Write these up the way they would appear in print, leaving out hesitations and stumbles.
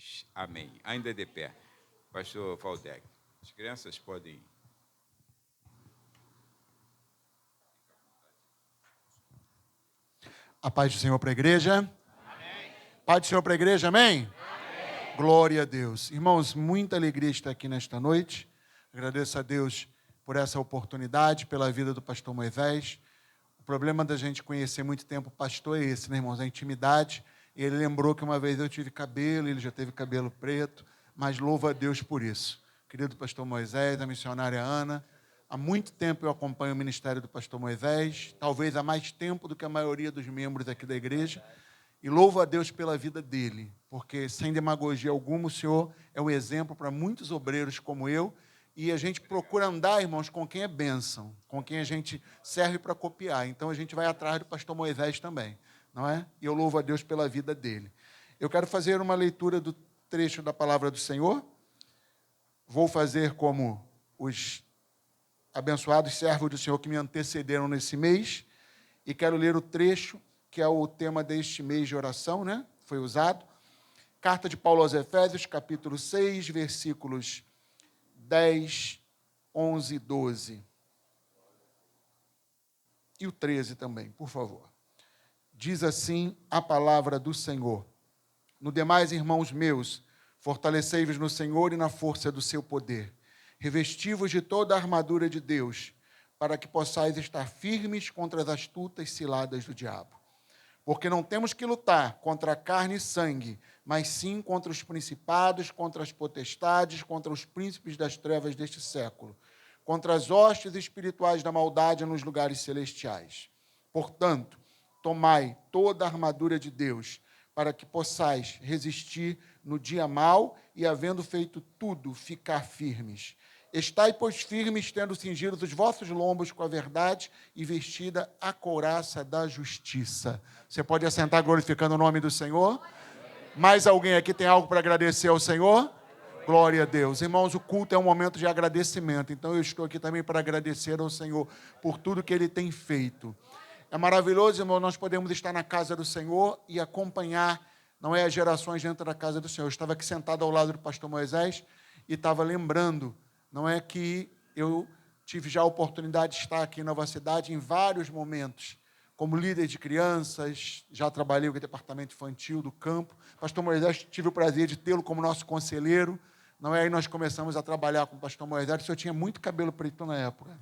Jesus. Amém. Ainda de pé. Pastor Valdec, as crianças podem... A paz do Senhor para a igreja. Amém. Paz do Senhor para a igreja, amém? Amém? Glória a Deus. Irmãos, muita alegria estar aqui nesta noite. Agradeço a Deus por essa oportunidade, pela vida do pastor Moisés. O problema da gente conhecer muito tempo o pastor é esse, né, irmãos? A intimidade. Ele lembrou que uma vez eu tive cabelo, ele já teve cabelo preto, mas louvo a Deus por isso. Querido pastor Moisés, a missionária Ana, há muito tempo eu acompanho o ministério do pastor Moisés, talvez há mais tempo do que a maioria dos membros aqui da igreja, e louvo a Deus pela vida dele, porque sem demagogia alguma, o Senhor é um exemplo para muitos obreiros como eu, e a gente procura andar, irmãos, com quem é bênção, com quem a gente serve para copiar. Então a gente vai atrás do pastor Moisés também, não é? E eu louvo a Deus pela vida dele. Eu quero fazer uma leitura do trecho da palavra do Senhor. Vou fazer como os abençoados servos do Senhor que me antecederam nesse mês, e quero ler o trecho, que é o tema deste mês de oração, né? Foi usado. Carta de Paulo aos Efésios, capítulo 6, versículos 10, 11 e 12. E o 13 também, por favor. Diz assim a palavra do Senhor. No demais, irmãos meus, fortalecei-vos no Senhor e na força do seu poder. Revesti-vos de toda a armadura de Deus, para que possais estar firmes contra as astutas ciladas do diabo. Porque não temos que lutar contra a carne e sangue, mas sim contra os principados, contra as potestades, contra os príncipes das trevas deste século, contra as hostes espirituais da maldade nos lugares celestiais. Portanto, tomai toda a armadura de Deus, para que possais resistir no dia mau e, havendo feito tudo, ficar firmes. Estai, pois, firmes, tendo cingidos os vossos lombos com a verdade e vestida a couraça da justiça. Você pode assentar glorificando o nome do Senhor? Mais alguém aqui tem algo para agradecer ao Senhor? Glória a Deus. Irmãos, o culto é um momento de agradecimento. Então, eu estou aqui também para agradecer ao Senhor por tudo que Ele tem feito. É maravilhoso, irmão, nós podemos estar na casa do Senhor e acompanhar, não é, as gerações dentro da casa do Senhor. Eu estava aqui sentado ao lado do pastor Moisés e estava lembrando, não é, que eu tive já a oportunidade de estar aqui em Nova Cidade em vários momentos, como líder de crianças, já trabalhei com o departamento infantil do campo. Pastor Moisés, tive o prazer de tê-lo como nosso conselheiro, não é, aí nós começamos a trabalhar com o pastor Moisés, o senhor tinha muito cabelo preto na época.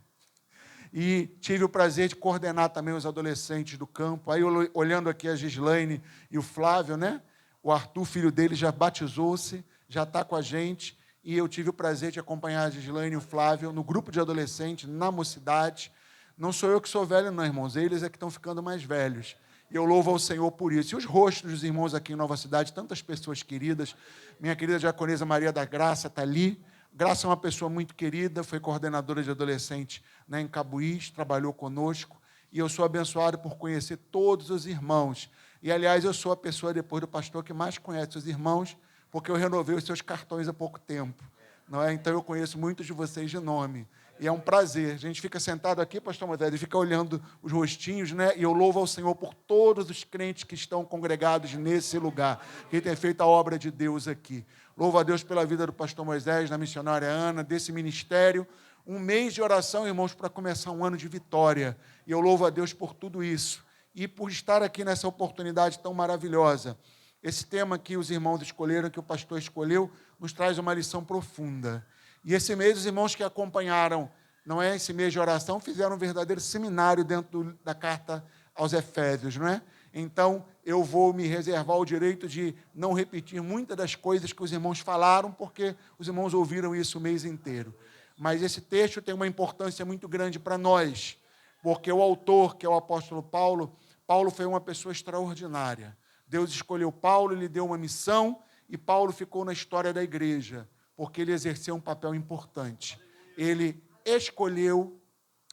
E tive o prazer de coordenar também os adolescentes do campo. Aí, olhando aqui a Gislaine e o Flávio, né? O Arthur, filho dele, já batizou-se, já está com a gente. E eu tive o prazer de acompanhar a Gislaine e o Flávio no grupo de adolescentes, na mocidade. Não sou eu que sou velho, não, irmãos. Eles é que estão ficando mais velhos. E eu louvo ao Senhor por isso. E os rostos dos irmãos aqui em Nova Cidade, tantas pessoas queridas. Minha querida diaconisa Maria da Graça está ali. Graça é uma pessoa muito querida, foi coordenadora de adolescente, né, em Cabuís, trabalhou conosco, e eu sou abençoado por conhecer todos os irmãos. E, aliás, eu sou a pessoa, depois do pastor, que mais conhece os irmãos, porque eu renovei os seus cartões há pouco tempo. Não é? Então, eu conheço muitos de vocês de nome. E é um prazer. A gente fica sentado aqui, pastor Moisés, e fica olhando os rostinhos, né? E eu louvo ao Senhor por todos os crentes que estão congregados nesse lugar, que tem feito a obra de Deus aqui. Louvo a Deus pela vida do pastor Moisés, da missionária Ana, desse ministério. Um mês de oração, irmãos, para começar um ano de vitória. E eu louvo a Deus por tudo isso. E por estar aqui nessa oportunidade tão maravilhosa. Esse tema que os irmãos escolheram, que o pastor escolheu, nos traz uma lição profunda. E esse mês, os irmãos que acompanharam, não é, esse mês de oração, fizeram um verdadeiro seminário dentro da carta aos Efésios, não é? Então, eu vou me reservar o direito de não repetir muitas das coisas que os irmãos falaram, porque os irmãos ouviram isso o mês inteiro. Mas esse texto tem uma importância muito grande para nós, porque o autor, que é o apóstolo Paulo, Paulo foi uma pessoa extraordinária. Deus escolheu Paulo, lhe deu uma missão, e Paulo ficou na história da igreja, porque ele exerceu um papel importante. Ele escolheu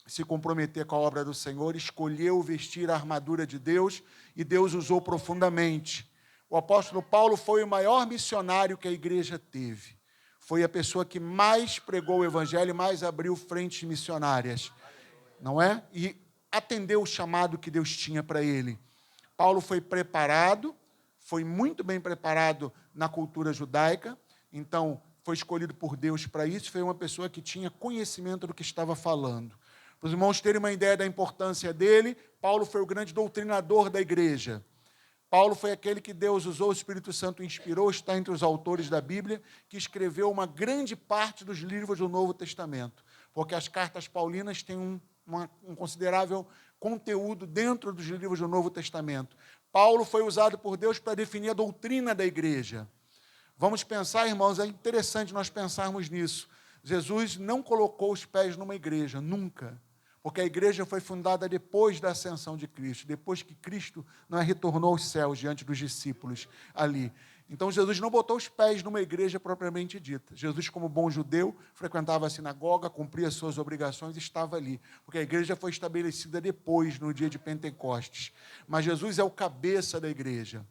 se comprometer com a obra do Senhor, escolheu vestir a armadura de Deus, e Deus usou profundamente. O apóstolo Paulo foi o maior missionário que a igreja teve. Foi a pessoa que mais pregou o evangelho e mais abriu frentes missionárias, não é? E atendeu o chamado que Deus tinha para ele. Paulo foi preparado, foi muito bem preparado na cultura judaica, então foi escolhido por Deus para isso, foi uma pessoa que tinha conhecimento do que estava falando. Para os irmãos terem uma ideia da importância dele, Paulo foi o grande doutrinador da igreja. Paulo foi aquele que Deus usou, o Espírito Santo inspirou, está entre os autores da Bíblia, que escreveu uma grande parte dos livros do Novo Testamento, porque as cartas paulinas têm um considerável conteúdo dentro dos livros do Novo Testamento. Paulo foi usado por Deus para definir a doutrina da igreja. Vamos pensar, irmãos, é interessante nós pensarmos nisso. Jesus não colocou os pés numa igreja, nunca. Porque a igreja foi fundada depois da ascensão de Cristo, depois que Cristo retornou aos céus diante dos discípulos ali. Então, Jesus não botou os pés numa igreja propriamente dita. Jesus, como bom judeu, frequentava a sinagoga, cumpria suas obrigações e estava ali. Porque a igreja foi estabelecida depois, no dia de Pentecostes. Mas Jesus é o cabeça da igreja.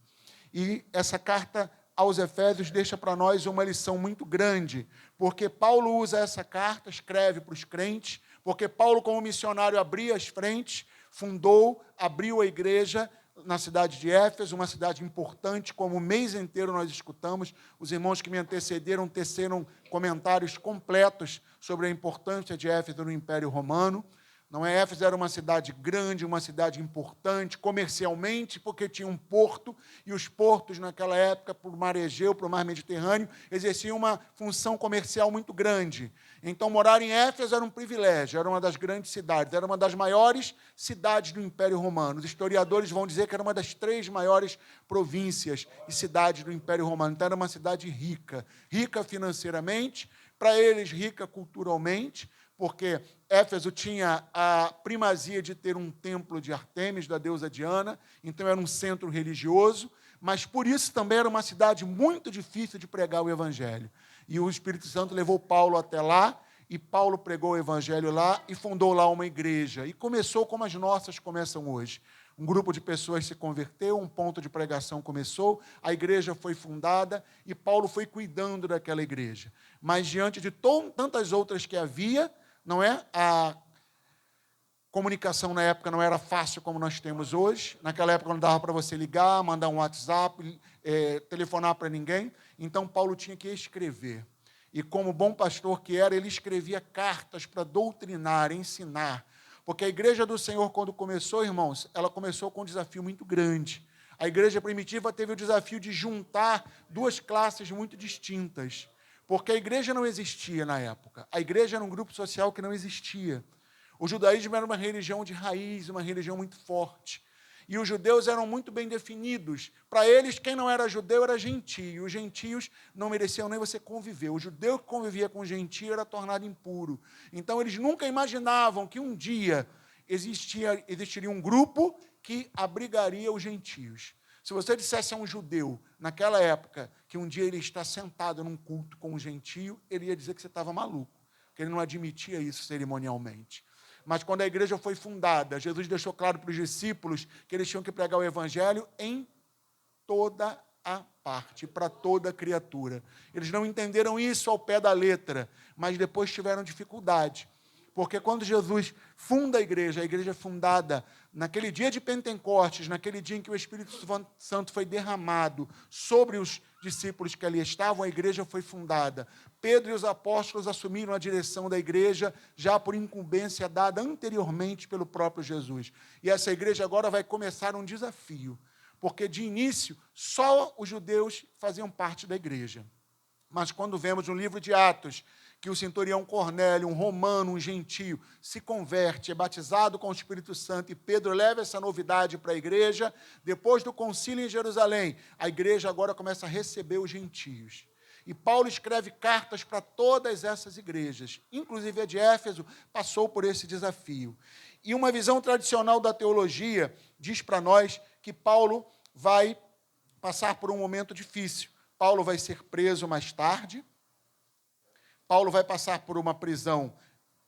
E essa carta aos Efésios deixa para nós uma lição muito grande, porque Paulo usa essa carta, escreve para os crentes, porque Paulo, como missionário, abria as frentes, abriu a igreja na cidade de Éfeso, uma cidade importante, como o mês inteiro nós escutamos. Os irmãos que me antecederam teceram comentários completos sobre a importância de Éfeso no Império Romano. Não é? Éfeso era uma cidade grande, uma cidade importante, comercialmente, porque tinha um porto, e os portos, naquela época, para o mar Egeu, para o mar Mediterrâneo, exerciam uma função comercial muito grande. Então, morar em Éfeso era um privilégio, era uma das grandes cidades, era uma das maiores cidades do Império Romano. Os historiadores vão dizer que era uma das 3 maiores províncias e cidades do Império Romano. Então, era uma cidade rica, rica financeiramente, para eles, rica culturalmente, porque Éfeso tinha a primazia de ter um templo de Artemis, da deusa Diana, então era um centro religioso, mas por isso também era uma cidade muito difícil de pregar o evangelho. E o Espírito Santo levou Paulo até lá, e Paulo pregou o evangelho lá e fundou lá uma igreja. E começou como as nossas começam hoje. Um grupo de pessoas se converteu, um ponto de pregação começou, a igreja foi fundada e Paulo foi cuidando daquela igreja. Mas diante de tantas outras que havia, não é? A comunicação na época não era fácil como nós temos hoje. Naquela época não dava para você ligar, mandar um WhatsApp, telefonar para ninguém. Então, Paulo tinha que escrever. E como bom pastor que era, ele escrevia cartas para doutrinar, ensinar. Porque a igreja do Senhor, quando começou, irmãos, ela começou com um desafio muito grande. A igreja primitiva teve o desafio de juntar 2 classes muito distintas. Porque a igreja não existia na época. A igreja era um grupo social que não existia. O judaísmo era uma religião de raiz, uma religião muito forte. E os judeus eram muito bem definidos. Para eles, quem não era judeu era gentio. Os gentios não mereciam nem você conviver. O judeu que convivia com o gentio era tornado impuro. Então, eles nunca imaginavam que um dia existiria um grupo que abrigaria os gentios. Se você dissesse a um judeu, naquela época, que um dia ele está sentado num culto com um gentio, ele ia dizer que você estava maluco, que ele não admitia isso cerimonialmente. Mas quando a igreja foi fundada, Jesus deixou claro para os discípulos que eles tinham que pregar o evangelho em toda a parte, para toda criatura. Eles não entenderam isso ao pé da letra, mas depois tiveram dificuldade. Porque quando Jesus funda a igreja é fundada naquele dia de Pentecostes, naquele dia em que o Espírito Santo foi derramado sobre os discípulos que ali estavam, a igreja foi fundada. Pedro e os apóstolos assumiram a direção da igreja, já por incumbência dada anteriormente pelo próprio Jesus. E essa igreja agora vai começar um desafio, porque de início só os judeus faziam parte da igreja. Mas quando vemos no livro de Atos que o centurião Cornélio, um romano, um gentio, se converte, é batizado com o Espírito Santo, e Pedro leva essa novidade para a igreja, depois do concílio em Jerusalém, a igreja agora começa a receber os gentios. E Paulo escreve cartas para todas essas igrejas, inclusive a de Éfeso passou por esse desafio. E uma visão tradicional da teologia diz para nós que Paulo vai passar por um momento difícil. Paulo vai ser preso mais tarde. Paulo vai passar por uma prisão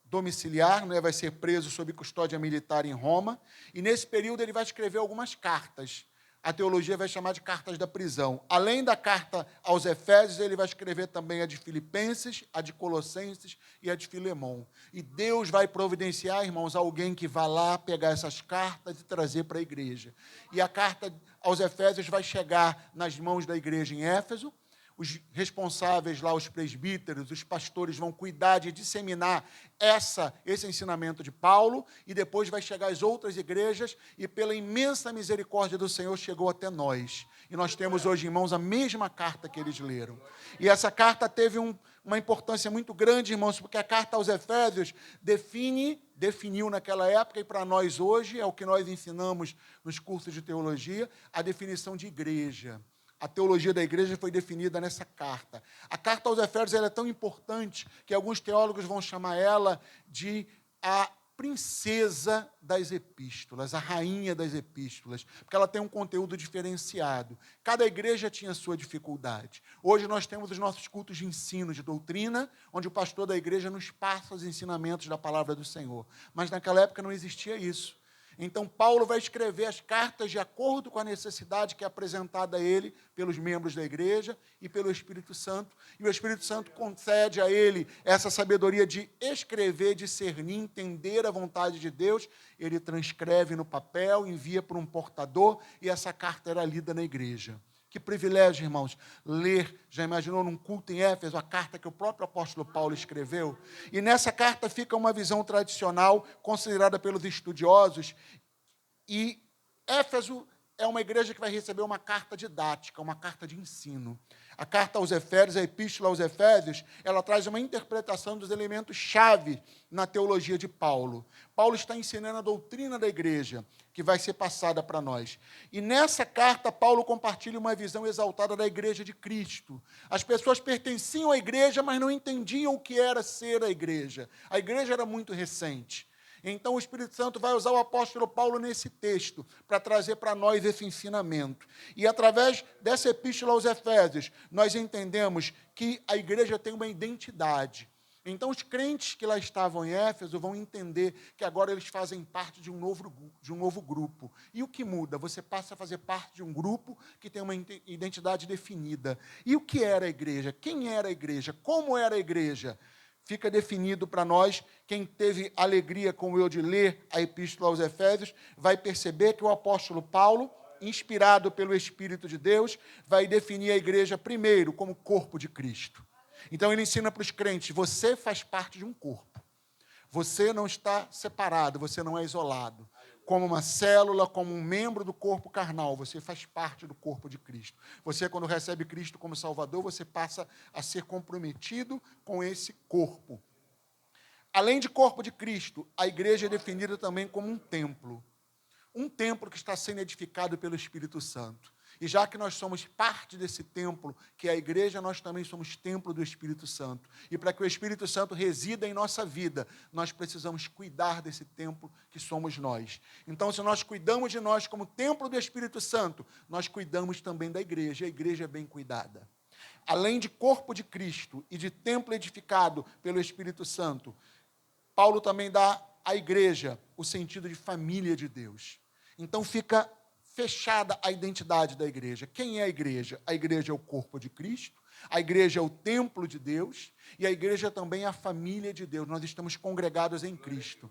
domiciliar, vai ser preso sob custódia militar em Roma, e nesse período ele vai escrever algumas cartas. A teologia vai chamar de cartas da prisão. Além da carta aos Efésios, ele vai escrever também a de Filipenses, a de Colossenses e a de Filemão. E Deus vai providenciar, irmãos, alguém que vá lá pegar essas cartas e trazer para a igreja. E a carta aos Efésios vai chegar nas mãos da igreja em Éfeso, os responsáveis lá, os presbíteros, os pastores vão cuidar de disseminar esse ensinamento de Paulo, e depois vai chegar às outras igrejas, e pela imensa misericórdia do Senhor chegou até nós. E nós temos hoje em mãos a mesma carta que eles leram. E essa carta teve uma importância muito grande, irmãos, porque a carta aos Efésios definiu naquela época, e para nós hoje, é o que nós ensinamos nos cursos de teologia, a definição de igreja. A teologia da igreja foi definida nessa carta. A carta aos Efésios ela é tão importante que alguns teólogos vão chamar ela de a princesa das epístolas, a rainha das epístolas, porque ela tem um conteúdo diferenciado. Cada igreja tinha sua dificuldade. Hoje nós temos os nossos cultos de ensino, de doutrina, onde o pastor da igreja nos passa os ensinamentos da palavra do Senhor. Mas naquela época não existia isso. Então, Paulo vai escrever as cartas de acordo com a necessidade que é apresentada a ele pelos membros da igreja e pelo Espírito Santo. E o Espírito Santo concede a ele essa sabedoria de escrever, discernir, entender a vontade de Deus. Ele transcreve no papel, envia para um portador, e essa carta era lida na igreja. Que privilégio, irmãos, ler, já imaginou num culto em Éfeso, a carta que o próprio apóstolo Paulo escreveu? E nessa carta fica uma visão tradicional, considerada pelos estudiosos, e Éfeso é uma igreja que vai receber uma carta didática, uma carta de ensino. A carta aos Efésios, a epístola aos Efésios, ela traz uma interpretação dos elementos-chave na teologia de Paulo. Paulo está ensinando a doutrina da igreja, que vai ser passada para nós. E nessa carta, Paulo compartilha uma visão exaltada da igreja de Cristo. As pessoas pertenciam à igreja, mas não entendiam o que era ser a igreja. A igreja era muito recente. Então, o Espírito Santo vai usar o apóstolo Paulo nesse texto para trazer para nós esse ensinamento. E, através dessa epístola aos Efésios, nós entendemos que a igreja tem uma identidade. Então, os crentes que lá estavam em Éfeso vão entender que agora eles fazem parte de um novo grupo. E o que muda? Você passa a fazer parte de um grupo que tem uma identidade definida. E o que era a igreja? Quem era a igreja? Como era a igreja? Fica definido para nós. Quem teve alegria, como eu, de ler a Epístola aos Efésios, vai perceber que o apóstolo Paulo, inspirado pelo Espírito de Deus, vai definir a igreja primeiro como corpo de Cristo. Então ele ensina para os crentes: você faz parte de um corpo. Você não está separado, você não é isolado. Como uma célula, como um membro do corpo carnal, você faz parte do corpo de Cristo. Você, quando recebe Cristo como Salvador, você passa a ser comprometido com esse corpo. Além de corpo de Cristo, a igreja é definida também como um templo. Um templo que está sendo edificado pelo Espírito Santo. E já que nós somos parte desse templo, que é a igreja, nós também somos templo do Espírito Santo. E para que o Espírito Santo resida em nossa vida, nós precisamos cuidar desse templo que somos nós. Então, se nós cuidamos de nós como templo do Espírito Santo, nós cuidamos também da igreja. A igreja é bem cuidada. Além de corpo de Cristo e de templo edificado pelo Espírito Santo, Paulo também dá à igreja o sentido de família de Deus. Então, fica fechada a identidade da igreja. Quem é a igreja? A igreja é o corpo de Cristo, a igreja é o templo de Deus, e a igreja também é a família de Deus. Nós estamos congregados em Cristo.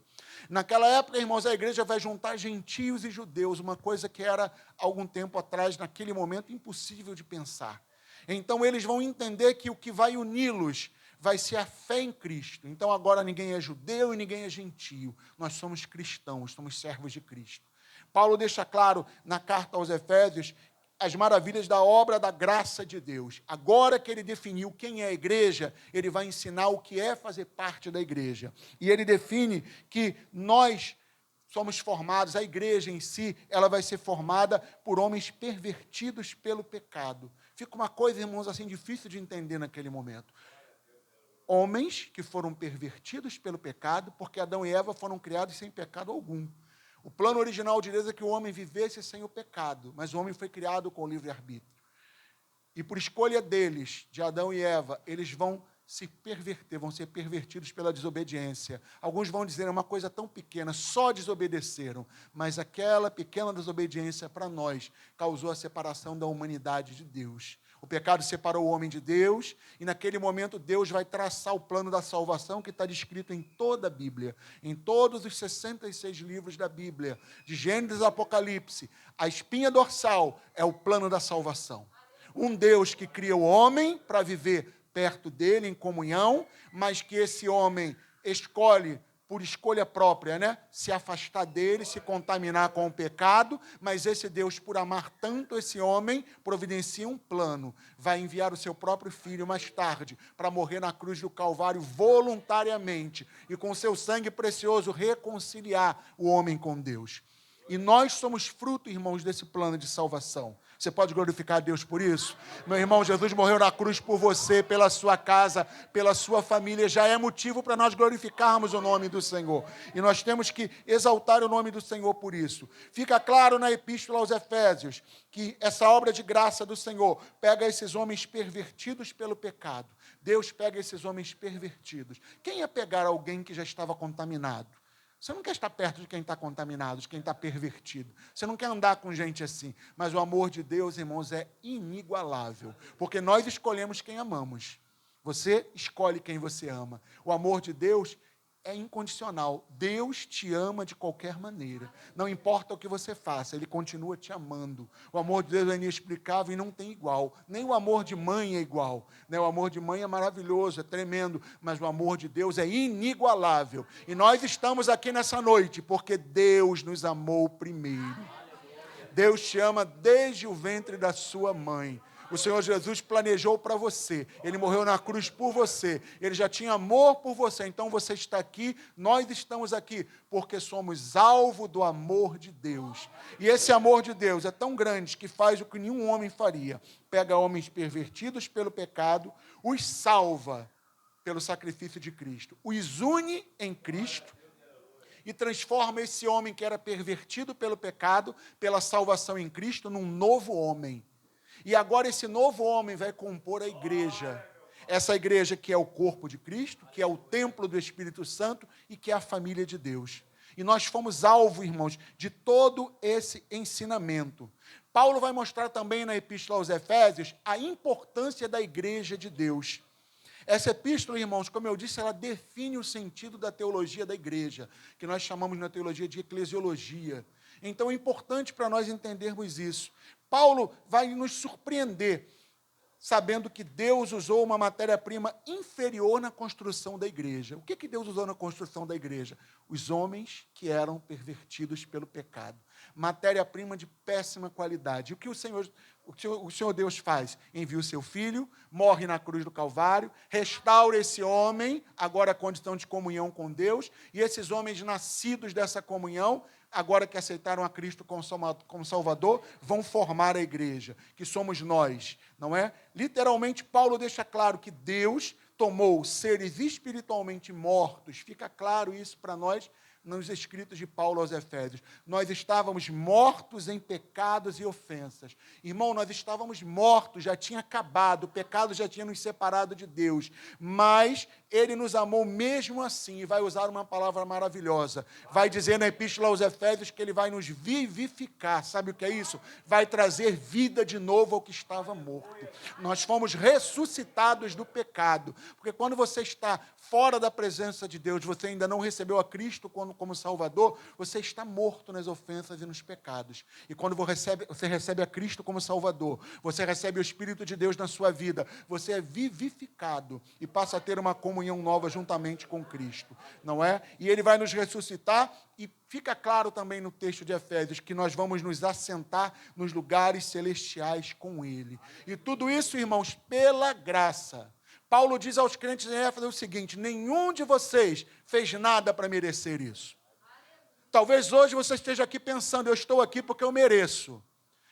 Naquela época, irmãos, a igreja vai juntar gentios e judeus, uma coisa que era, algum tempo atrás, naquele momento, impossível de pensar. Então, eles vão entender que o que vai uni-los vai ser a fé em Cristo. Então, agora ninguém é judeu e ninguém é gentio. Nós somos cristãos, somos servos de Cristo. Paulo deixa claro na carta aos Efésios as maravilhas da obra da graça de Deus. Agora que ele definiu quem é a igreja, ele vai ensinar o que é fazer parte da igreja. E ele define que nós somos formados, a igreja em si, ela vai ser formada por homens pervertidos pelo pecado. Fica uma coisa, irmãos, assim, difícil de entender naquele momento. Homens que foram pervertidos pelo pecado, porque Adão e Eva foram criados sem pecado algum. O plano original de Deus é que o homem vivesse sem o pecado, mas o homem foi criado com o livre-arbítrio. E por escolha deles, de Adão e Eva, eles vão se perverter, vão ser pervertidos pela desobediência. Alguns vão dizer, é uma coisa tão pequena, só desobedeceram, mas aquela pequena desobediência para nós causou a separação da humanidade de Deus. O pecado separou o homem de Deus, e naquele momento Deus vai traçar o plano da salvação que está descrito em toda a Bíblia, em todos os 66 livros da Bíblia, de Gênesis a Apocalipse. A espinha dorsal é o plano da salvação. Um Deus que cria o homem para viver perto dele, em comunhão, mas que esse homem escolhe, por escolha própria, né? Se afastar dele, se contaminar com o pecado, mas esse Deus, por amar tanto esse homem, providencia um plano. Vai enviar o seu próprio filho mais tarde, para morrer na cruz do Calvário voluntariamente, e com seu sangue precioso reconciliar o homem com Deus. E nós somos fruto, irmãos, desse plano de salvação. Você pode glorificar a Deus por isso? Meu irmão, Jesus morreu na cruz por você, pela sua casa, pela sua família. Já é motivo para nós glorificarmos o nome do Senhor. E nós temos que exaltar o nome do Senhor por isso. Fica claro na Epístola aos Efésios que essa obra de graça do Senhor pega esses homens pervertidos pelo pecado. Deus pega esses homens pervertidos. Quem ia pegar alguém que já estava contaminado? Você não quer estar perto de quem está contaminado, de quem está pervertido. Você não quer andar com gente assim. Mas o amor de Deus, irmãos, é inigualável. Porque nós escolhemos quem amamos. Você escolhe quem você ama. O amor de Deus é incondicional. Deus te ama de qualquer maneira. Não importa o que você faça, Ele continua te amando. O amor de Deus é inexplicável e não tem igual. Nem o amor de mãe é igual. O amor de mãe é maravilhoso, é tremendo, mas o amor de Deus é inigualável. E nós estamos aqui nessa noite porque Deus nos amou primeiro. Deus te ama desde o ventre da sua mãe. O Senhor Jesus planejou para você. Ele morreu na cruz por você. Ele já tinha amor por você. Então você está aqui, nós estamos aqui, porque somos alvo do amor de Deus. E esse amor de Deus é tão grande que faz o que nenhum homem faria. Pega homens pervertidos pelo pecado, os salva pelo sacrifício de Cristo. Os une em Cristo e transforma esse homem que era pervertido pelo pecado, pela salvação em Cristo, num novo homem. E agora esse novo homem vai compor a igreja. Essa igreja que é o corpo de Cristo, que é o templo do Espírito Santo e que é a família de Deus. E nós fomos alvo, irmãos, de todo esse ensinamento. Paulo vai mostrar também na Epístola aos Efésios a importância da igreja de Deus. Essa epístola, irmãos, como eu disse, ela define o sentido da teologia da igreja, que nós chamamos na teologia de eclesiologia. Então é importante para nós entendermos isso. Paulo vai nos surpreender, sabendo que Deus usou uma matéria-prima inferior na construção da igreja. O que Deus usou na construção da igreja? Os homens que eram pervertidos pelo pecado. Matéria-prima de péssima qualidade. E o que o Senhor Deus faz? Envia o seu Filho, morre na cruz do Calvário, restaura esse homem, agora a condição de comunhão com Deus, e esses homens nascidos dessa comunhão, agora que aceitaram a Cristo como Salvador, vão formar a igreja, que somos nós, não é? Literalmente, Paulo deixa claro que Deus tomou seres espiritualmente mortos, fica claro isso para nós, nos escritos de Paulo aos Efésios. Nós estávamos mortos em pecados e ofensas. Irmão, nós estávamos mortos, já tinha acabado, o pecado já tinha nos separado de Deus. Mas Ele nos amou mesmo assim, e vai usar uma palavra maravilhosa. Vai dizer na Epístola aos Efésios que Ele vai nos vivificar. Sabe o que é isso? Vai trazer vida de novo ao que estava morto. Nós fomos ressuscitados do pecado. Porque quando você está fora da presença de Deus, você ainda não recebeu a Cristo como Salvador, você está morto nas ofensas e nos pecados. E quando você recebe a Cristo como Salvador, você recebe o Espírito de Deus na sua vida, você é vivificado e passa a ter uma comunhão nova juntamente com Cristo, não é? E Ele vai nos ressuscitar e fica claro também no texto de Efésios que nós vamos nos assentar nos lugares celestiais com Ele. E tudo isso, irmãos, pela graça. Paulo diz aos crentes em Éfeso o seguinte: nenhum de vocês fez nada para merecer isso. Talvez hoje você esteja aqui pensando, eu estou aqui porque eu mereço.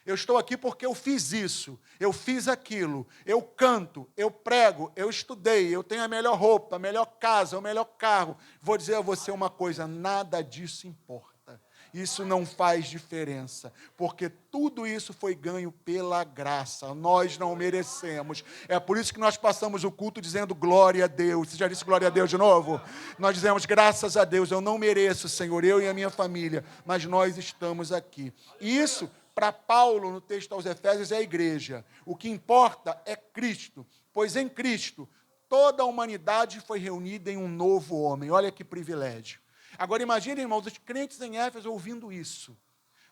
Eu estou aqui porque eu fiz isso, eu fiz aquilo, eu canto, eu prego, eu estudei, eu tenho a melhor roupa, a melhor casa, o melhor carro. Vou dizer a você uma coisa, nada disso importa. Isso não faz diferença, porque tudo isso foi ganho pela graça. Nós não merecemos. É por isso que nós passamos o culto dizendo glória a Deus. Você já disse glória a Deus de novo? Nós dizemos graças a Deus. Eu não mereço, Senhor, eu e a minha família, mas nós estamos aqui. E isso, para Paulo, no texto aos Efésios, é a igreja. O que importa é Cristo, pois em Cristo toda a humanidade foi reunida em um novo homem. Olha que privilégio. Agora imagine, irmãos, os crentes em Éfeso ouvindo isso.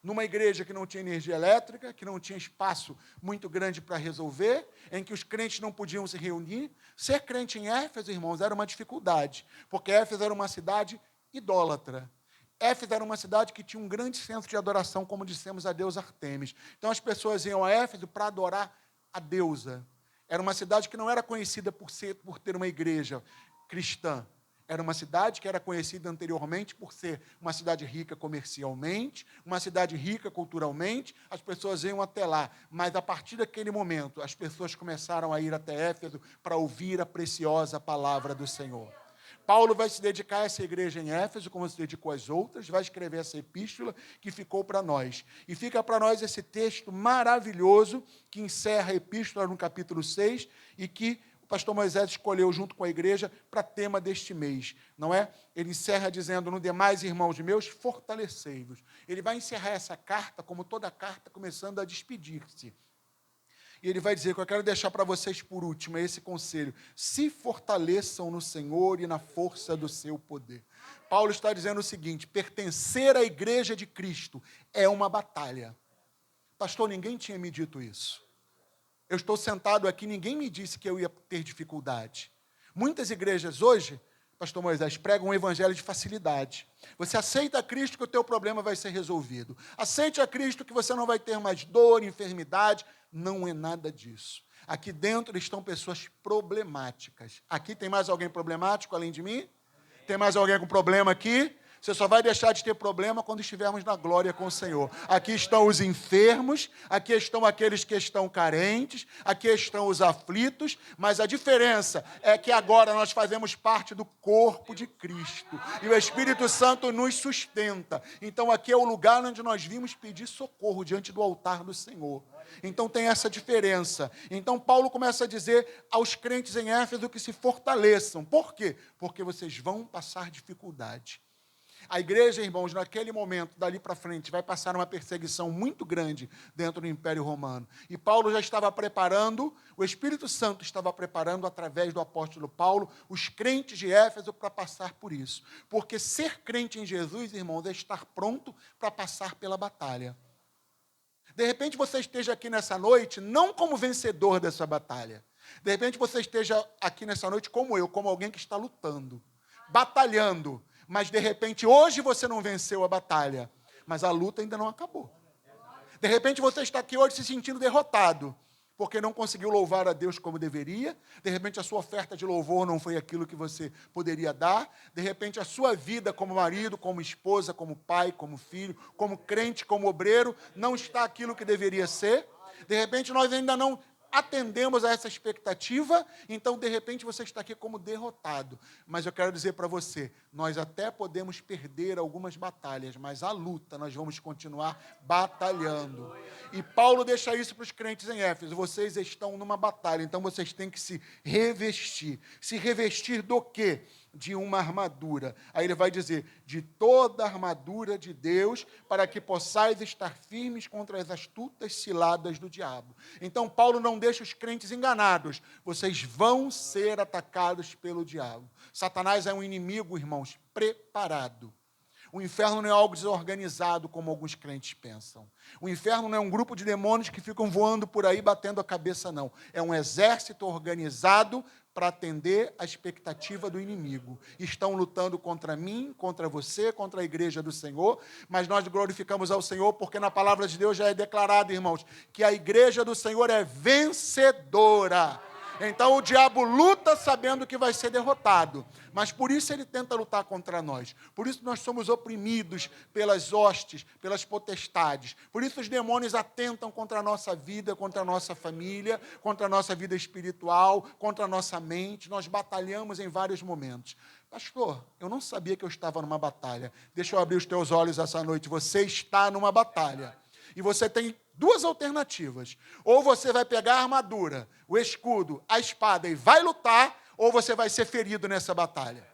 numa igreja que não tinha energia elétrica, que não tinha espaço muito grande para resolver, em que os crentes não podiam se reunir. Ser crente em Éfeso, irmãos, era uma dificuldade, porque Éfeso era uma cidade idólatra. Éfeso era uma cidade que tinha um grande centro de adoração, como dissemos, a deusa Artemis. Então as pessoas iam a Éfeso para adorar a deusa. Era uma cidade que não era conhecida por ter uma igreja cristã. Era uma cidade que era conhecida anteriormente por ser uma cidade rica comercialmente, uma cidade rica culturalmente, as pessoas iam até lá. Mas, a partir daquele momento, as pessoas começaram a ir até Éfeso para ouvir a preciosa palavra do Senhor. Paulo vai se dedicar a essa igreja em Éfeso, como se dedicou às outras, vai escrever essa epístola que ficou para nós. E fica para nós esse texto maravilhoso que encerra a epístola no capítulo 6 e que o pastor Moisés escolheu junto com a igreja para tema deste mês, não é? Ele encerra dizendo, no demais, irmãos meus, fortalecei-vos. Ele vai encerrar essa carta, como toda carta, começando a despedir-se. E ele vai dizer que eu quero deixar para vocês por último, é esse conselho. Se fortaleçam no Senhor e na força do seu poder. Paulo está dizendo o seguinte, pertencer à igreja de Cristo é uma batalha. Pastor, ninguém tinha me dito isso. Eu estou sentado aqui, ninguém me disse que eu ia ter dificuldade. Muitas igrejas hoje, pastor Moisés, pregam um evangelho de facilidade. Você aceita a Cristo que o teu problema vai ser resolvido. Aceite a Cristo que você não vai ter mais dor, enfermidade. Não é nada disso. Aqui dentro estão pessoas problemáticas. Aqui tem mais alguém problemático além de mim? Tem mais alguém com problema aqui? Você só vai deixar de ter problema quando estivermos na glória com o Senhor. Aqui estão os enfermos, aqui estão aqueles que estão carentes, aqui estão os aflitos, mas a diferença é que agora nós fazemos parte do corpo de Cristo. E o Espírito Santo nos sustenta. Então aqui é o lugar onde nós vimos pedir socorro diante do altar do Senhor. Então tem essa diferença. Então Paulo começa a dizer aos crentes em Éfeso que se fortaleçam. Por quê? Porque vocês vão passar dificuldade. A igreja, irmãos, naquele momento, dali para frente, vai passar uma perseguição muito grande dentro do Império Romano. E Paulo já estava preparando, o Espírito Santo estava preparando, através do apóstolo Paulo, os crentes de Éfeso para passar por isso. Porque ser crente em Jesus, irmãos, é estar pronto para passar pela batalha. De repente você esteja aqui nessa noite, não como vencedor dessa batalha. De repente você esteja aqui nessa noite como eu, como alguém que está lutando, batalhando. Mas, de repente, hoje você não venceu a batalha, mas a luta ainda não acabou. De repente, você está aqui hoje se sentindo derrotado, porque não conseguiu louvar a Deus como deveria. De repente, a sua oferta de louvor não foi aquilo que você poderia dar. De repente, a sua vida como marido, como esposa, como pai, como filho, como crente, como obreiro, não está aquilo que deveria ser. De repente, nós ainda não atendemos a essa expectativa, então, de repente, você está aqui como derrotado. Mas eu quero dizer para você, nós até podemos perder algumas batalhas, mas a luta nós vamos continuar batalhando. E Paulo deixa isso para os crentes em Éfeso, vocês estão numa batalha, então vocês têm que se revestir. Se revestir do quê? De uma armadura. Aí ele vai dizer, de toda a armadura de Deus, para que possais estar firmes contra as astutas ciladas do diabo. Então, Paulo não deixa os crentes enganados. Vocês vão ser atacados pelo diabo. Satanás é um inimigo, irmãos, preparado. O inferno não é algo desorganizado, como alguns crentes pensam. O inferno não é um grupo de demônios que ficam voando por aí, batendo a cabeça, não. É um exército organizado para atender a expectativa do inimigo. Estão lutando contra mim, contra você, contra a igreja do Senhor, mas nós glorificamos ao Senhor, porque na palavra de Deus já é declarado, irmãos, que a igreja do Senhor é vencedora. Então o diabo luta sabendo que vai ser derrotado, mas por isso ele tenta lutar contra nós. Por isso nós somos oprimidos pelas hostes, pelas potestades. Por isso os demônios atentam contra a nossa vida, contra a nossa família, contra a nossa vida espiritual, contra a nossa mente. Nós batalhamos em vários momentos. Pastor, eu não sabia que eu estava numa batalha. Deixa eu abrir os teus olhos essa noite. Você está numa batalha. E você tem duas alternativas. Ou você vai pegar a armadura, o escudo, a espada e vai lutar, ou você vai ser ferido nessa batalha.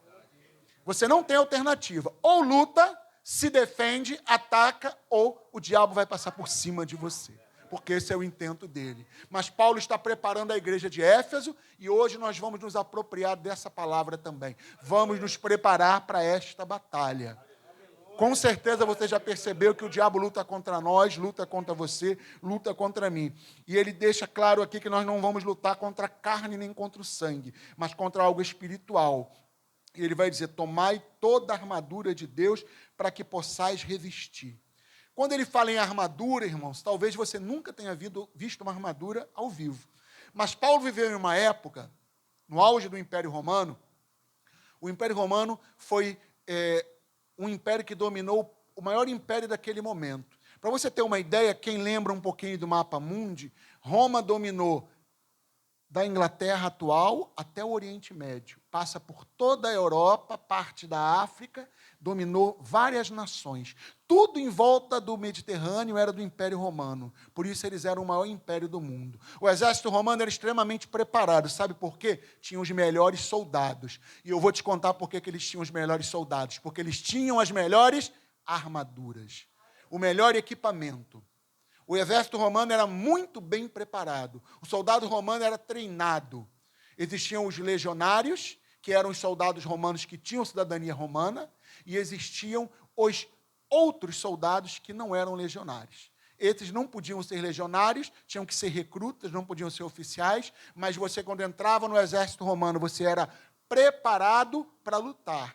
Você não tem alternativa. Ou luta, se defende, ataca, ou o diabo vai passar por cima de você. Porque esse é o intento dele. Mas Paulo está preparando a igreja de Éfeso e hoje nós vamos nos apropriar dessa palavra também. Vamos nos preparar para esta batalha. Com certeza você já percebeu que o diabo luta contra nós, luta contra você, luta contra mim. E ele deixa claro aqui que nós não vamos lutar contra a carne nem contra o sangue, mas contra algo espiritual. E ele vai dizer: tomai toda a armadura de Deus para que possais resistir. Quando ele fala em armadura, irmãos, talvez você nunca tenha visto uma armadura ao vivo. Mas Paulo viveu em uma época, no auge do Império Romano. O Império Romano foi um império que dominou o maior império daquele momento. Para você ter uma ideia, quem lembra um pouquinho do mapa mundi, Roma dominou da Inglaterra atual até o Oriente Médio. Passa por toda a Europa, parte da África, dominou várias nações. Tudo em volta do Mediterrâneo era do Império Romano. Por isso eles eram o maior império do mundo. O exército romano era extremamente preparado. Sabe por quê? Tinham os melhores soldados. E eu vou te contar por que eles tinham os melhores soldados. Porque eles tinham as melhores armaduras. O melhor equipamento. O exército romano era muito bem preparado. O soldado romano era treinado. Existiam os legionários, que eram os soldados romanos que tinham cidadania romana, e existiam os outros soldados que não eram legionários. Esses não podiam ser legionários, tinham que ser recrutas, não podiam ser oficiais, mas você, quando entrava no exército romano, você era preparado para lutar.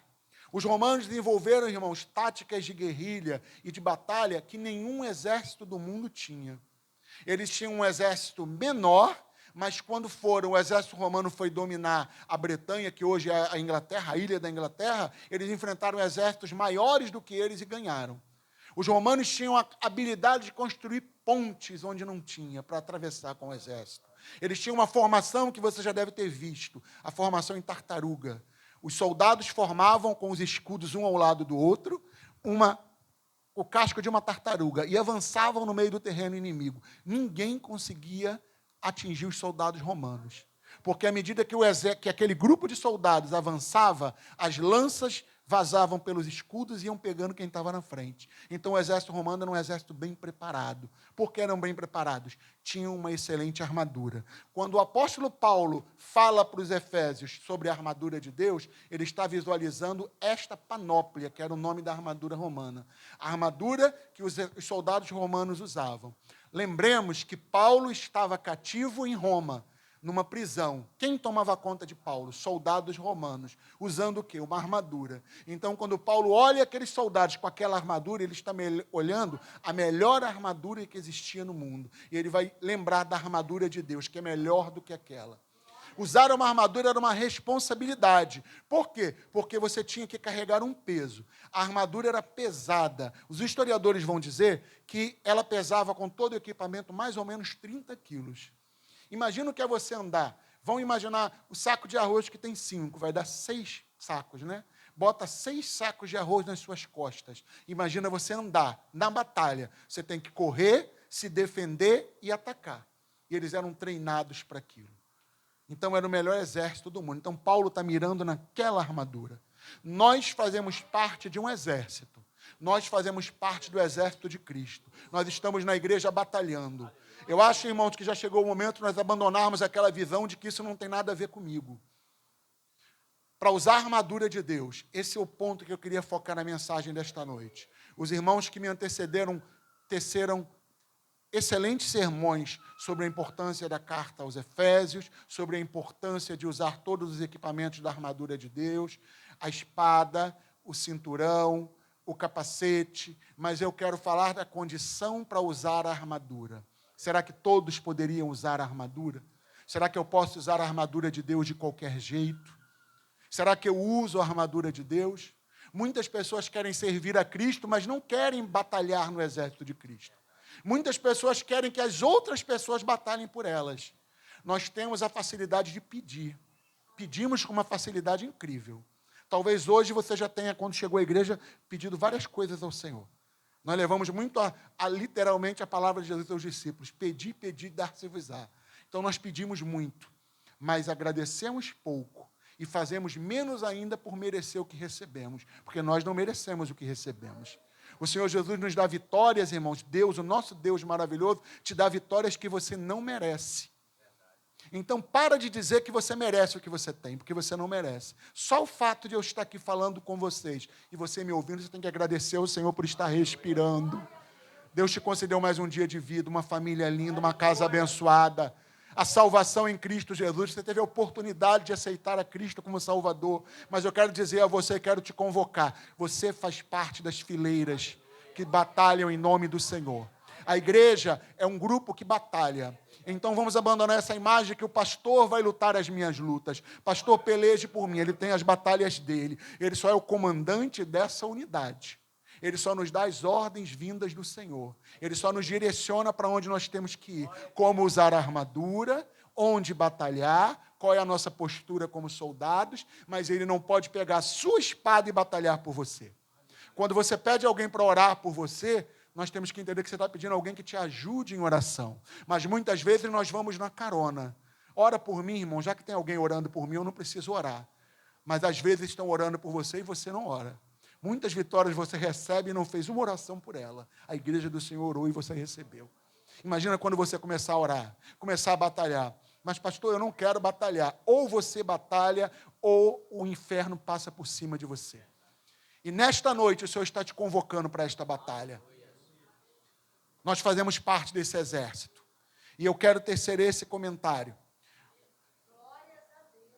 Os romanos desenvolveram, irmãos, táticas de guerrilha e de batalha que nenhum exército do mundo tinha. Eles tinham um exército menor, mas quando o exército romano foi dominar a Bretanha, que hoje é a Inglaterra, a ilha da Inglaterra, eles enfrentaram exércitos maiores do que eles e ganharam. Os romanos tinham a habilidade de construir pontes onde não tinha, para atravessar com o exército. Eles tinham uma formação que você já deve ter visto, a formação em tartaruga. Os soldados formavam com os escudos um ao lado do outro, o casco de uma tartaruga, e avançavam no meio do terreno inimigo. Ninguém conseguia atingir os soldados romanos, porque à medida que aquele grupo de soldados avançava, as lanças vazavam pelos escudos e iam pegando quem estava na frente. Então o exército romano era um exército bem preparado. Por que eram bem preparados? Tinham uma excelente armadura. Quando o apóstolo Paulo fala para os efésios sobre a armadura de Deus, ele está visualizando esta panóplia, que era o nome da armadura romana. A armadura que os soldados romanos usavam. Lembremos que Paulo estava cativo em Roma, numa prisão. Quem tomava conta de Paulo? Soldados romanos, usando o quê? Uma armadura. Então, quando Paulo olha aqueles soldados com aquela armadura, ele está olhando a melhor armadura que existia no mundo. E ele vai lembrar da armadura de Deus, que é melhor do que aquela. Usar uma armadura era uma responsabilidade. Por quê? Porque você tinha que carregar um peso. A armadura era pesada. Os historiadores vão dizer que ela pesava, com todo o equipamento, mais ou menos 30 quilos. Imagina o que é você andar. Vão imaginar o saco de arroz que tem 5, vai dar 6 sacos, né? Bota 6 sacos de arroz nas suas costas. Imagina você andar na batalha. Você tem que correr, se defender e atacar. E eles eram treinados para aquilo. Então era o melhor exército do mundo. Então Paulo está mirando naquela armadura. Nós fazemos parte de um exército. Nós fazemos parte do exército de Cristo. Nós estamos na igreja batalhando. Eu acho, irmãos, que já chegou o momento de nós abandonarmos aquela visão de que isso não tem nada a ver comigo. Para usar a armadura de Deus, esse é o ponto que eu queria focar na mensagem desta noite. Os irmãos que me antecederam teceram excelentes sermões sobre a importância da carta aos Efésios, sobre a importância de usar todos os equipamentos da armadura de Deus, a espada, o cinturão, o capacete, mas eu quero falar da condição para usar a armadura. Será que todos poderiam usar a armadura? Será que eu posso usar a armadura de Deus de qualquer jeito? Será que eu uso a armadura de Deus? Muitas pessoas querem servir a Cristo, mas não querem batalhar no exército de Cristo. Muitas pessoas querem que as outras pessoas batalhem por elas. Nós temos a facilidade de pedir. Pedimos com uma facilidade incrível. Talvez hoje você já tenha, quando chegou à igreja, pedido várias coisas ao Senhor. Nós levamos muito literalmente a palavra de Jesus aos discípulos. Pedi, pedi, dar-se-vos-á. Então nós pedimos muito, mas agradecemos pouco e fazemos menos ainda por merecer o que recebemos, porque nós não merecemos o que recebemos. O Senhor Jesus nos dá vitórias, irmãos. Deus, o nosso Deus maravilhoso, te dá vitórias que você não merece. Então, para de dizer que você merece o que você tem, porque você não merece. Só o fato de eu estar aqui falando com vocês e você me ouvindo, você tem que agradecer ao Senhor por estar respirando. Deus te concedeu mais um dia de vida, uma família linda, uma casa abençoada, a salvação em Cristo Jesus. Você teve a oportunidade de aceitar a Cristo como Salvador. Mas eu quero dizer a você, quero te convocar. Você faz parte das fileiras que batalham em nome do Senhor. A igreja é um grupo que batalha. Então vamos abandonar essa imagem que o pastor vai lutar as minhas lutas. Pastor, peleje por mim, ele tem as batalhas dele. Ele só é o comandante dessa unidade. Ele só nos dá as ordens vindas do Senhor. Ele só nos direciona para onde nós temos que ir. Como usar a armadura, onde batalhar, qual é a nossa postura como soldados, mas ele não pode pegar a sua espada e batalhar por você. Quando você pede alguém para orar por você, nós temos que entender que você está pedindo alguém que te ajude em oração. Mas muitas vezes nós vamos na carona. Ora por mim, irmão, já que tem alguém orando por mim, eu não preciso orar. Mas às vezes estão orando por você e você não ora. Muitas vitórias você recebe e não fez uma oração por ela. A igreja do Senhor orou e você recebeu. Imagina quando você começar a orar, começar a batalhar. Mas, pastor, eu não quero batalhar. Ou você batalha, ou o inferno passa por cima de você. E nesta noite o Senhor está te convocando para esta batalha. Nós fazemos parte desse exército. E eu quero tecer esse comentário.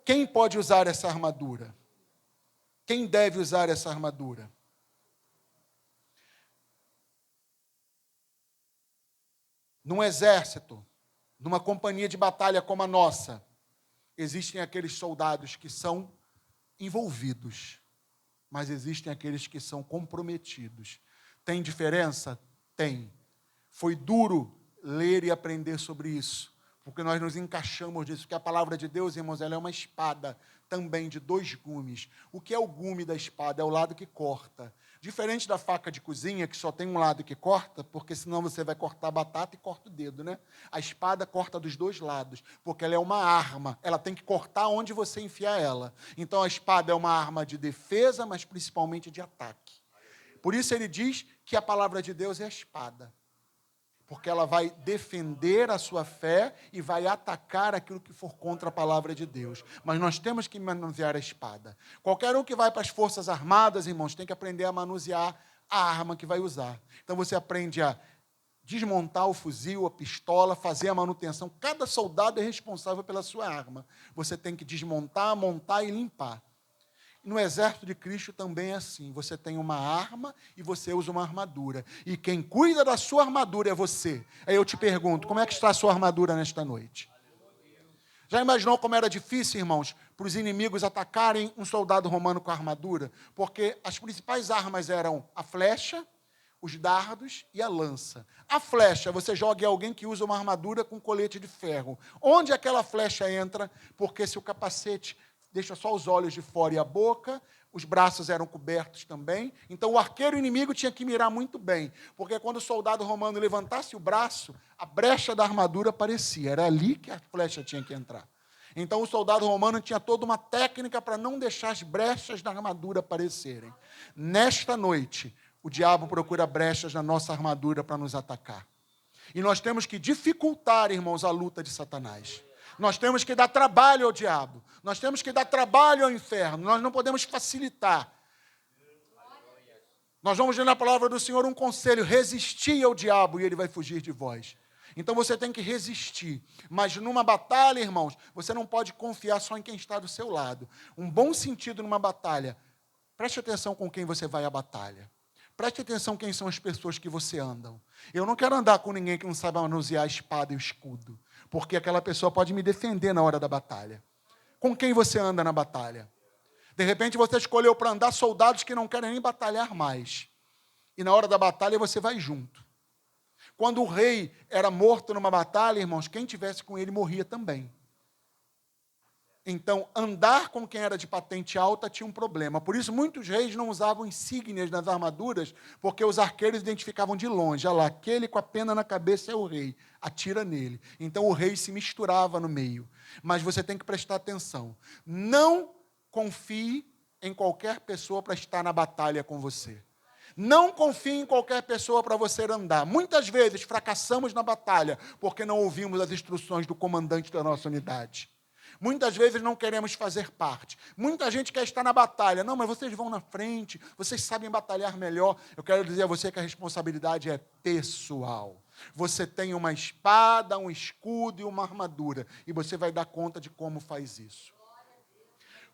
Quem pode usar essa armadura? Quem deve usar essa armadura? Num exército, numa companhia de batalha como a nossa, existem aqueles soldados que são envolvidos, mas existem aqueles que são comprometidos. Tem diferença? Tem. Foi duro ler e aprender sobre isso, porque nós nos encaixamos disso, porque a palavra de Deus, irmãos, ela é uma espada também de 2 gumes. O que é o gume da espada? É o lado que corta. Diferente da faca de cozinha, que só tem um lado que corta, porque senão você vai cortar a batata e corta o dedo, né? A espada corta dos 2 lados, porque ela é uma arma. Ela tem que cortar onde você enfiar ela. Então a espada é uma arma de defesa, mas principalmente de ataque. Por isso ele diz que a palavra de Deus é a espada. Porque ela vai defender a sua fé e vai atacar aquilo que for contra a palavra de Deus. Mas nós temos que manusear a espada. Qualquer um que vai para as forças armadas, irmãos, tem que aprender a manusear a arma que vai usar. Então você aprende a desmontar o fuzil, a pistola, fazer a manutenção. Cada soldado é responsável pela sua arma. Você tem que desmontar, montar e limpar. No exército de Cristo também é assim. Você tem uma arma e você usa uma armadura. E quem cuida da sua armadura é você. Aí eu te pergunto, como é que está a sua armadura nesta noite? Já imaginou como era difícil, irmãos, para os inimigos atacarem um soldado romano com a armadura? Porque as principais armas eram a flecha, os dardos e a lança. A flecha, você joga em alguém que usa uma armadura com colete de ferro. Onde aquela flecha entra? Porque se o capacete deixa só os olhos de fora e a boca, os braços eram cobertos também. Então, o arqueiro inimigo tinha que mirar muito bem, porque quando o soldado romano levantasse o braço, a brecha da armadura aparecia. Era ali que a flecha tinha que entrar. Então, o soldado romano tinha toda uma técnica para não deixar as brechas da armadura aparecerem. Nesta noite, o diabo procura brechas na nossa armadura para nos atacar. E nós temos que dificultar, irmãos, a luta de Satanás. Nós temos que dar trabalho ao diabo. Nós temos que dar trabalho ao inferno. Nós não podemos facilitar. Nós vamos ler na palavra do Senhor um conselho: resistir ao diabo e ele vai fugir de vós. Então você tem que resistir. Mas numa batalha, irmãos, você não pode confiar só em quem está do seu lado. Um bom sentido numa batalha: preste atenção com quem você vai à batalha. Preste atenção quem são as pessoas que você anda. Eu não quero andar com ninguém que não saiba manusear a espada e o escudo, porque aquela pessoa pode me defender na hora da batalha. Com quem você anda na batalha? De repente você escolheu para andar soldados que não querem nem batalhar mais. E na hora da batalha você vai junto. Quando o rei era morto numa batalha, irmãos, quem tivesse com ele morria também. Então, andar com quem era de patente alta tinha um problema. Por isso, muitos reis não usavam insígnias nas armaduras, porque os arqueiros identificavam de longe. Olha lá, aquele com a pena na cabeça é o rei, atira nele. Então, o rei se misturava no meio. Mas você tem que prestar atenção. Não confie em qualquer pessoa para estar na batalha com você. Não confie em qualquer pessoa para você andar. Muitas vezes fracassamos na batalha porque não ouvimos as instruções do comandante da nossa unidade. Muitas vezes não queremos fazer parte. Muita gente quer estar na batalha. Não, mas vocês vão na frente, vocês sabem batalhar melhor. Eu quero dizer a você que a responsabilidade é pessoal. Você tem uma espada, um escudo e uma armadura. E você vai dar conta de como faz isso.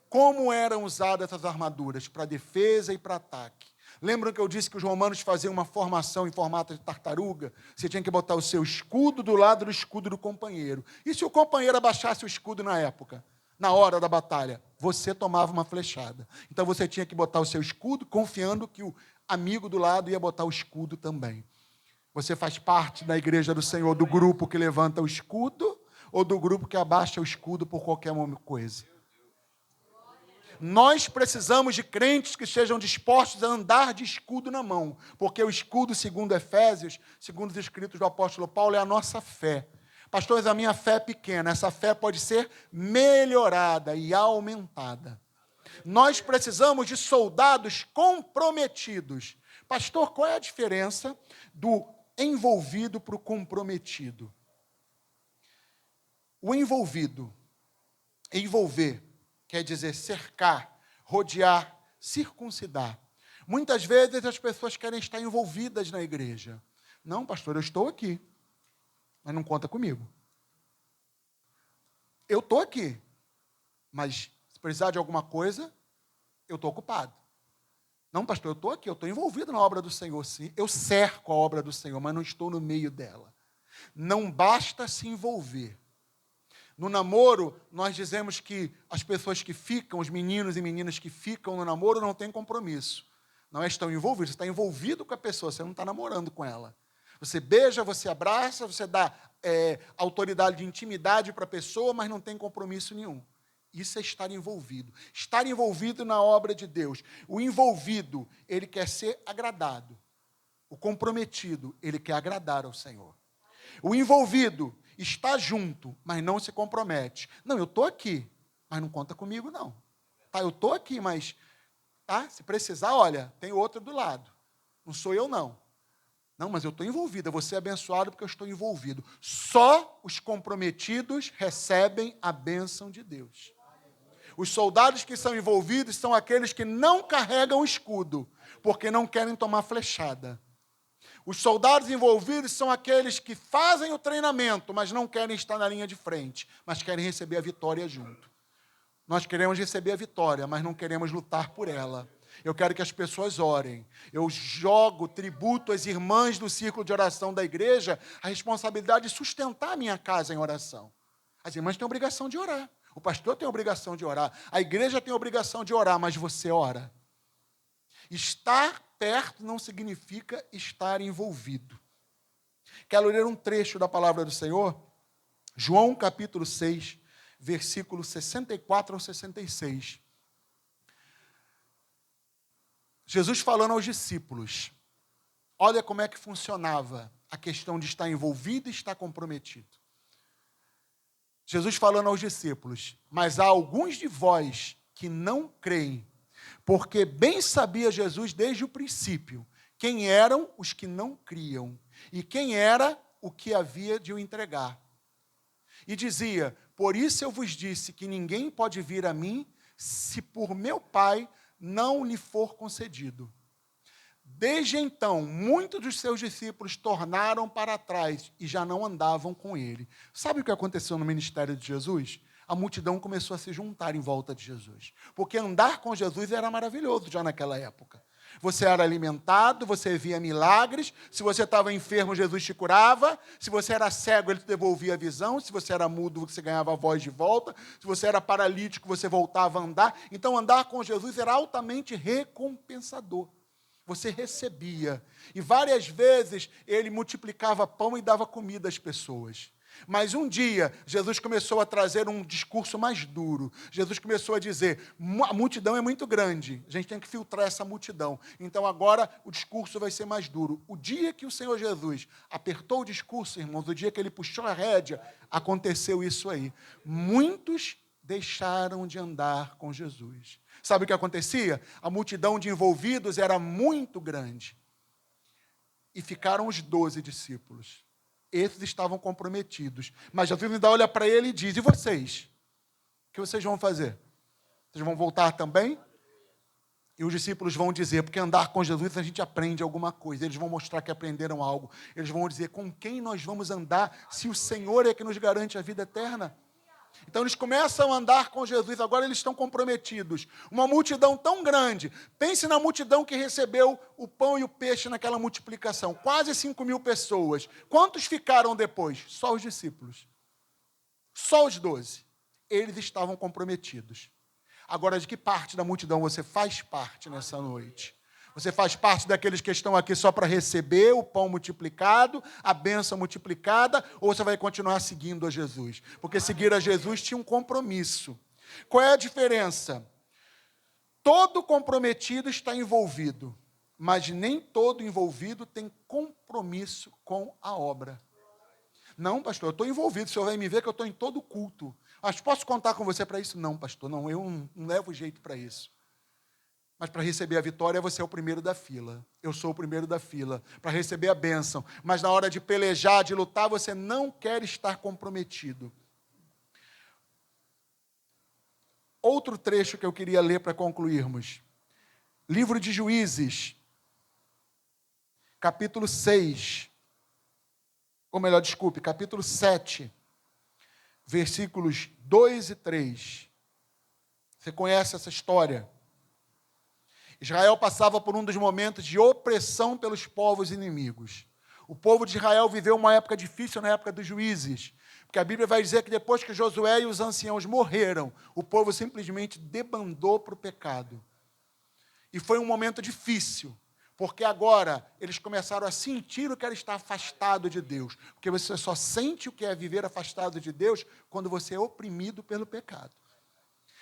Como eram usadas essas armaduras? Para defesa e para ataque. Lembram que eu disse que os romanos faziam uma formação em formato de tartaruga? Você tinha que botar o seu escudo do lado do escudo do companheiro. E se o companheiro abaixasse o escudo na época, na hora da batalha? Você tomava uma flechada. Então você tinha que botar o seu escudo, confiando que o amigo do lado ia botar o escudo também. Você faz parte da igreja do Senhor, do grupo que levanta o escudo ou do grupo que abaixa o escudo por qualquer coisa? Nós precisamos de crentes que sejam dispostos a andar de escudo na mão, porque o escudo, segundo Efésios, segundo os escritos do apóstolo Paulo, é a nossa fé. Pastores, a minha fé é pequena, essa fé pode ser melhorada e aumentada. Nós precisamos de soldados comprometidos. Pastor, qual é a diferença do envolvido para o comprometido? O envolvido, envolver, quer dizer cercar, rodear, circuncidar. Muitas vezes as pessoas querem estar envolvidas na igreja. Não, pastor, eu estou aqui, mas não conta comigo. Eu estou aqui, mas se precisar de alguma coisa, eu estou ocupado. Não, pastor, eu estou aqui, eu estou envolvido na obra do Senhor, sim. Eu cerco a obra do Senhor, mas não estou no meio dela. Não basta se envolver. No namoro, nós dizemos que as pessoas que ficam, os meninos e meninas que ficam no namoro, não têm compromisso. Não estão envolvidos, você está envolvido com a pessoa, você não está namorando com ela. Você beija, você abraça, você dá autoridade de intimidade para a pessoa, mas não tem compromisso nenhum. Isso é estar envolvido. Estar envolvido na obra de Deus. O envolvido, ele quer ser agradado. O comprometido, ele quer agradar ao Senhor. O envolvido está junto, mas não se compromete. Não, eu estou aqui, mas não conta comigo, não. Tá, eu estou aqui, mas se precisar, olha, tem outro do lado. Não sou eu, não. Não, mas eu estou envolvido, eu vou ser abençoado porque eu estou envolvido. Só os comprometidos recebem a bênção de Deus. Os soldados que são envolvidos são aqueles que não carregam o escudo, porque não querem tomar flechada. Os soldados envolvidos são aqueles que fazem o treinamento, mas não querem estar na linha de frente, mas querem receber a vitória junto. Nós queremos receber a vitória, mas não queremos lutar por ela. Eu quero que as pessoas orem. Eu jogo tributo às irmãs do círculo de oração da igreja a responsabilidade de sustentar a minha casa em oração. As irmãs têm a obrigação de orar. O pastor tem a obrigação de orar. A igreja tem a obrigação de orar, mas você ora. Estar perto não significa estar envolvido. Quero ler um trecho da palavra do Senhor, João capítulo 6, versículos 64 ao 66. Jesus falando aos discípulos, olha como é que funcionava a questão de estar envolvido e estar comprometido. Jesus falando aos discípulos, mas há alguns de vós que não creem, porque bem sabia Jesus desde o princípio quem eram os que não criam e quem era o que havia de o entregar. E dizia, por isso eu vos disse que ninguém pode vir a mim se por meu Pai não lhe for concedido. Desde então, muitos dos seus discípulos tornaram para trás e já não andavam com ele. Sabe o que aconteceu no ministério de Jesus? A multidão começou a se juntar em volta de Jesus. Porque andar com Jesus era maravilhoso já naquela época. Você era alimentado, você via milagres. Se você estava enfermo, Jesus te curava. Se você era cego, ele te devolvia a visão. Se você era mudo, você ganhava a voz de volta. Se você era paralítico, você voltava a andar. Então, andar com Jesus era altamente recompensador. Você recebia. E várias vezes ele multiplicava pão e dava comida às pessoas. Mas um dia, Jesus começou a trazer um discurso mais duro. Jesus começou a dizer, a multidão é muito grande, a gente tem que filtrar essa multidão. Então agora o discurso vai ser mais duro. O dia que o Senhor Jesus apertou o discurso, irmãos, o dia que ele puxou a rédea, aconteceu isso aí. Muitos deixaram de andar com Jesus. Sabe o que acontecia? A multidão de envolvidos era muito grande. E ficaram os 12 discípulos. Esses estavam comprometidos. Mas Jesus ainda olha para ele e diz, e vocês? O que vocês vão fazer? Vocês vão voltar também? E os discípulos vão dizer, porque andar com Jesus a gente aprende alguma coisa. Eles vão mostrar que aprenderam algo. Eles vão dizer, com quem nós vamos andar se o Senhor é que nos garante a vida eterna? Então eles começam a andar com Jesus, agora eles estão comprometidos. Uma multidão tão grande. Pense na multidão que recebeu o pão e o peixe naquela multiplicação. Quase 5.000 pessoas. Quantos ficaram depois? Só os discípulos. Só os 12. Eles estavam comprometidos. Agora, de que parte da multidão você faz parte nessa noite? Você faz parte daqueles que estão aqui só para receber o pão multiplicado, a bênção multiplicada, ou você vai continuar seguindo a Jesus? Porque seguir a Jesus tinha um compromisso. Qual é a diferença? Todo comprometido está envolvido, mas nem todo envolvido tem compromisso com a obra. Não, pastor, eu estou envolvido, o senhor vai me ver que eu estou em todo culto. Mas posso contar com você para isso? Não, pastor, não, eu não levo jeito para isso. Mas para receber a vitória, você é o primeiro da fila. Eu sou o primeiro da fila. Para receber a bênção. Mas na hora de pelejar, de lutar, você não quer estar comprometido. Outro trecho que eu queria ler para concluirmos. Livro de Juízes, capítulo 6. Ou melhor, desculpe, capítulo 7, versículos 2 e 3. Você conhece essa história? Israel passava por um dos momentos de opressão pelos povos inimigos. O povo de Israel viveu uma época difícil na época dos juízes, porque a Bíblia vai dizer que depois que Josué e os anciãos morreram, o povo simplesmente debandou para o pecado. E foi um momento difícil, porque agora eles começaram a sentir o que era estar afastado de Deus, porque você só sente o que é viver afastado de Deus quando você é oprimido pelo pecado.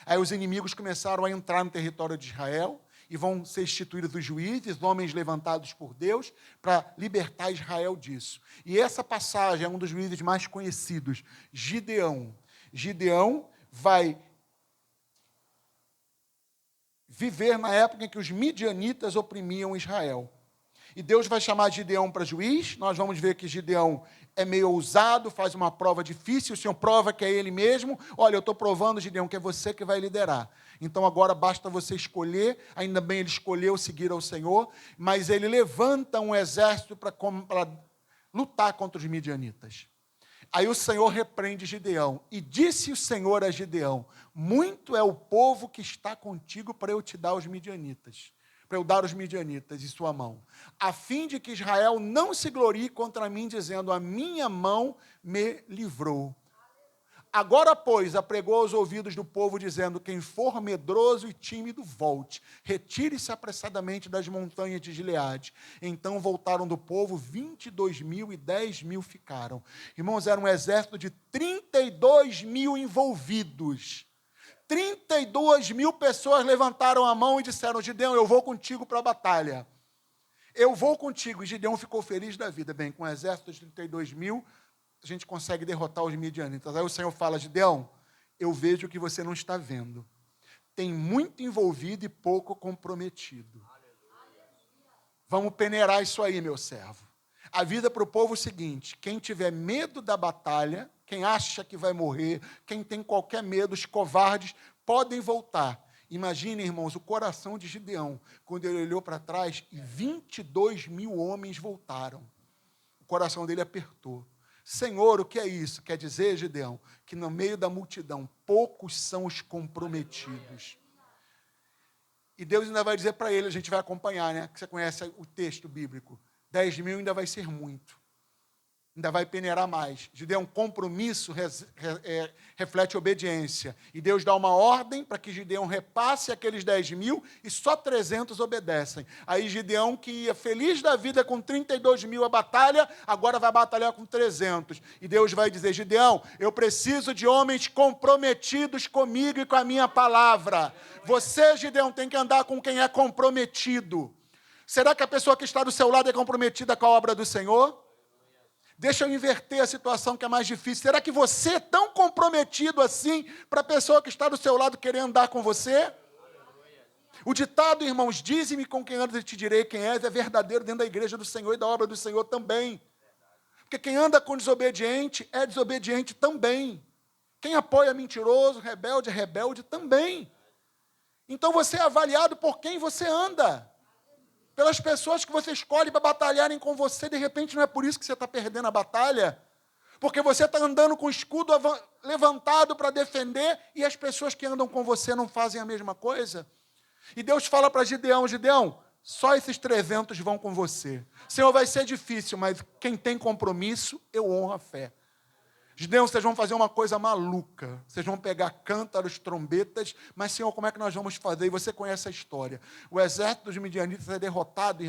Aí os inimigos começaram a entrar no território de Israel, e vão ser instituídos os juízes, homens levantados por Deus, para libertar Israel disso. E essa passagem é um dos juízes mais conhecidos, Gideão. Gideão vai viver na época em que os midianitas oprimiam Israel. E Deus vai chamar Gideão para juiz. Nós vamos ver que Gideão é meio ousado, faz uma prova difícil, o Senhor prova que é ele mesmo. Olha, eu estou provando, Gideão, que é você que vai liderar. Então agora basta você escolher, ainda bem ele escolheu seguir ao Senhor, mas ele levanta um exército para lutar contra os midianitas. Aí o Senhor repreende Gideão, e disse o Senhor a Gideão, muito é o povo que está contigo para eu te dar os midianitas, para eu dar os midianitas em sua mão, a fim de que Israel não se glorie contra mim, dizendo, a minha mão me livrou. Agora, pois, apregou aos ouvidos do povo, dizendo, quem for medroso e tímido, volte. Retire-se apressadamente das montanhas de Gileade. Então voltaram do povo, 22.000 e 10.000 ficaram. Irmãos, era um exército de 32.000 envolvidos. 32.000 pessoas levantaram a mão e disseram, Gideão, eu vou contigo para a batalha. Eu vou contigo. E Gideão ficou feliz da vida. Bem, com um exército de 32.000, a gente consegue derrotar os midianitas. Aí o Senhor fala, Gideão, eu vejo o que você não está vendo. Tem muito envolvido e pouco comprometido. Vamos peneirar isso aí, meu servo. A vida para o povo é o seguinte, quem tiver medo da batalha, quem acha que vai morrer, quem tem qualquer medo, os covardes, podem voltar. Imaginem, irmãos, o coração de Gideão, quando ele olhou para trás, e 22.000 homens voltaram. O coração dele apertou. Senhor, o que é isso? Quer dizer, Gideão, que no meio da multidão, poucos são os comprometidos. E Deus ainda vai dizer para ele, a gente vai acompanhar, né? Que você conhece o texto bíblico. 10.000 ainda vai ser muito. Ainda vai peneirar mais. Gideão, compromisso reflete obediência. E Deus dá uma ordem para que Gideão repasse aqueles 10.000 e só 300 obedecem. Aí Gideão, que ia feliz da vida com 32.000 a batalha, agora vai batalhar com 300. E Deus vai dizer, Gideão, eu preciso de homens comprometidos comigo e com a minha palavra. Você, Gideão, tem que andar com quem é comprometido. Será que a pessoa que está do seu lado é comprometida com a obra do Senhor? Deixa eu inverter a situação que é mais difícil. Será que você é tão comprometido assim para a pessoa que está do seu lado querer andar com você? O ditado, irmãos, dize-me com quem andas e te direi quem és, é verdadeiro dentro da igreja do Senhor e da obra do Senhor também. Porque quem anda com desobediente é desobediente também. Quem apoia mentiroso, rebelde, é rebelde também. Então você é avaliado por quem você anda. Pelas pessoas que você escolhe para batalharem com você, de repente não é por isso que você está perdendo a batalha. Porque você está andando com o escudo levantado para defender e as pessoas que andam com você não fazem a mesma coisa. E Deus fala para Gideão, Gideão, só esses 300 vão com você. Senhor, vai ser difícil, mas quem tem compromisso, eu honro a fé. Gideão, vocês vão fazer uma coisa maluca. Vocês vão pegar cântaros, trombetas, mas, Senhor, como é que nós vamos fazer? E você conhece a história. O exército dos midianitas é derrotado,